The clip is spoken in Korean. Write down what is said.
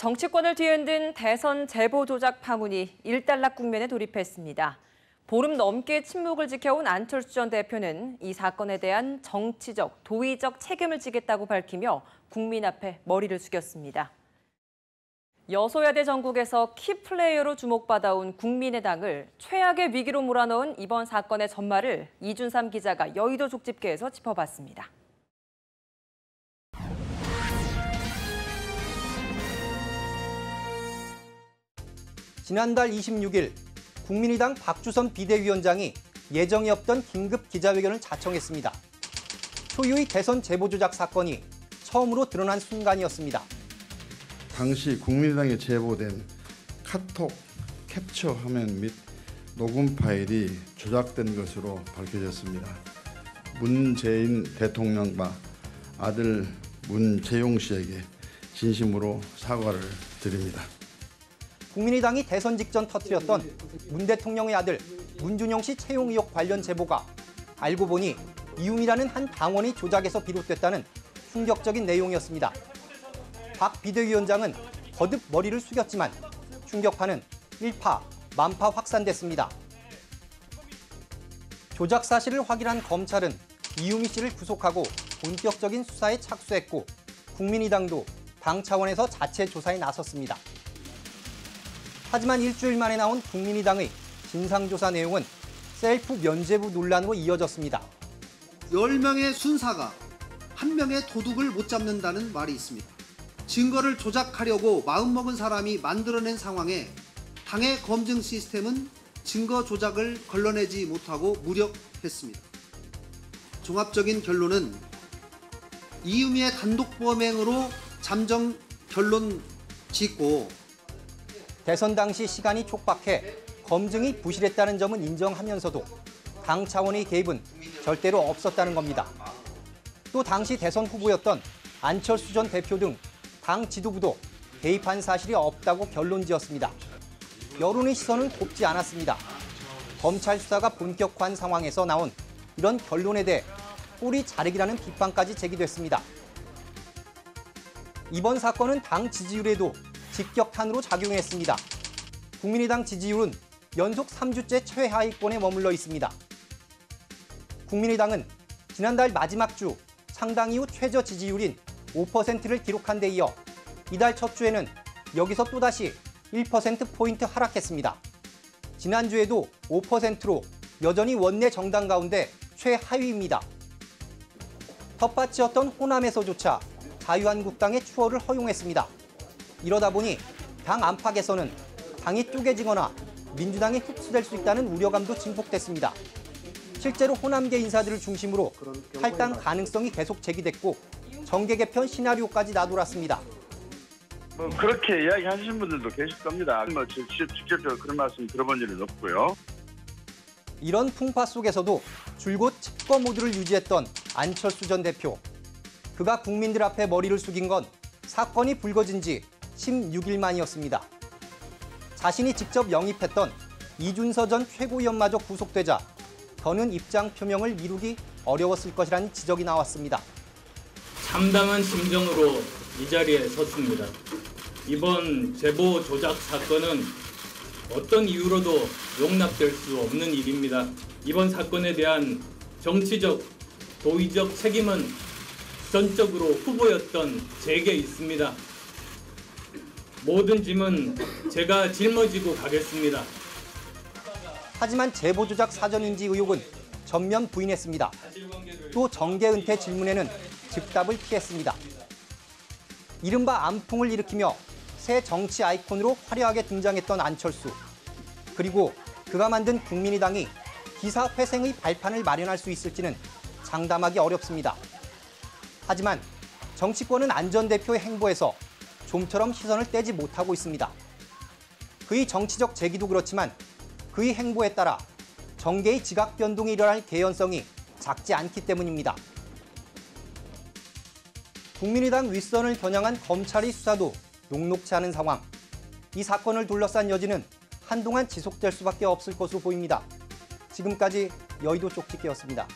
정치권을 뒤흔든 대선 제보 조작 파문이 일단락 국면에 돌입했습니다. 보름 넘게 침묵을 지켜온 안철수 전 대표는 이 사건에 대한 정치적, 도의적 책임을 지겠다고 밝히며 국민 앞에 머리를 숙였습니다. 여소야대 전국에서 키플레이어로 주목받아온 국민의당을 최악의 위기로 몰아넣은 이번 사건의 전말을 이준삼 기자가 여의도 족집게에서 짚어봤습니다. 지난달 26일 국민의당 박주선 비대위원장이 예정이 없던 긴급 기자회견을 자청했습니다. 초유의 대선 제보 조작 사건이 처음으로 드러난 순간이었습니다. 당시 국민의당에 제보된 카톡 캡처 화면 및 녹음 파일이 조작된 것으로 밝혀졌습니다. 문재인 대통령과 아들 문재용 씨에게 진심으로 사과를 드립니다. 국민의당이 대선 직전 터뜨렸던 문 대통령의 아들 문준용 씨 채용 의혹 관련 제보가 알고 보니 이움이라는 한 당원의 조작에서 비롯됐다는 충격적인 내용이었습니다. 박 비대위원장은 거듭 머리를 숙였지만 충격파는 일파, 만파 확산됐습니다. 조작 사실을 확인한 검찰은 이우미 씨를 구속하고 본격적인 수사에 착수했고 국민의당도 당 차원에서 자체 조사에 나섰습니다. 하지만 일주일 만에 나온 국민의당의 진상조사 내용은 셀프 면죄부 논란으로 이어졌습니다. 10명의 순사가 1명의 도둑을 못 잡는다는 말이 있습니다. 증거를 조작하려고 마음먹은 사람이 만들어낸 상황에 당의 검증 시스템은 증거 조작을 걸러내지 못하고 무력했습니다. 종합적인 결론은 이유미의 단독 범행으로 잠정 결론 짓고 대선 당시 시간이 촉박해 검증이 부실했다는 점은 인정하면서도 당 차원의 개입은 절대로 없었다는 겁니다. 또 당시 대선 후보였던 안철수 전 대표 등 당 지도부도 개입한 사실이 없다고 결론지었습니다. 여론의 시선은 곱지 않았습니다. 검찰 수사가 본격화한 상황에서 나온 이런 결론에 대해 꼬리 자르기라는 비판까지 제기됐습니다. 이번 사건은 당 지지율에도 직격탄으로 작용했습니다. 국민의당 지지율은 연속 3주째 최하위권에 머물러 있습니다. 국민의당은 지난달 마지막 주 창당 이후 최저 지지율인 5%를 기록한 데 이어 이달 첫 주에는 여기서 또다시 1%포인트 하락했습니다. 지난주에도 5%로 여전히 원내 정당 가운데 최하위입니다. 텃밭이었던 호남에서조차 자유한국당의 추월을 허용했습니다. 이러다 보니 당 안팎에서는 당이 쪼개지거나 민주당이 흡수될 수 있다는 우려감도 증폭됐습니다. 실제로 호남계 인사들을 중심으로 탈당 가능성이 계속 제기됐고 정계 개편 시나리오까지 나돌았습니다. 그렇게 이야기하시는 분들도 계실 겁니다. 직접적으로 그런 말씀 들어본 적은 없고요. 이런 풍파 속에서도 줄곧 칩거 모드를 유지했던 안철수 전 대표. 그가 국민들 앞에 머리를 숙인 건 사건이 불거진 지 16일 만이었습니다. 자신이 직접 영입했던 이준서 전 최고위원마저 구속되자 더는 입장 표명을 미루기 어려웠을 것이라는 지적이 나왔습니다. 참담한 심정으로 이 자리에 섰습니다. 이번 제보 조작 사건은 어떤 이유로도 용납될 수 없는 일입니다. 이번 사건에 대한 정치적, 도의적 책임은 전적으로 후보였던 제게 있습니다. 모든 짐은 제가 짊어지고 가겠습니다. 하지만 제보 조작 사전인지 의혹은 전면 부인했습니다. 또 정계 은퇴 질문에는 즉답을 피했습니다. 이른바 안풍을 일으키며 새 정치 아이콘으로 화려하게 등장했던 안철수. 그리고 그가 만든 국민의당이 기사 회생의 발판을 마련할 수 있을지는 장담하기 어렵습니다. 하지만 정치권은 안 전 대표의 행보에서 좀처럼 시선을 떼지 못하고 있습니다. 그의 정치적 재기도 그렇지만 그의 행보에 따라 정계의 지각 변동이 일어날 개연성이 작지 않기 때문입니다. 국민의당 윗선을 겨냥한 검찰의 수사도 녹록치 않은 상황. 이 사건을 둘러싼 여지는 한동안 지속될 수밖에 없을 것으로 보입니다. 지금까지 여의도 쪽집게였습니다.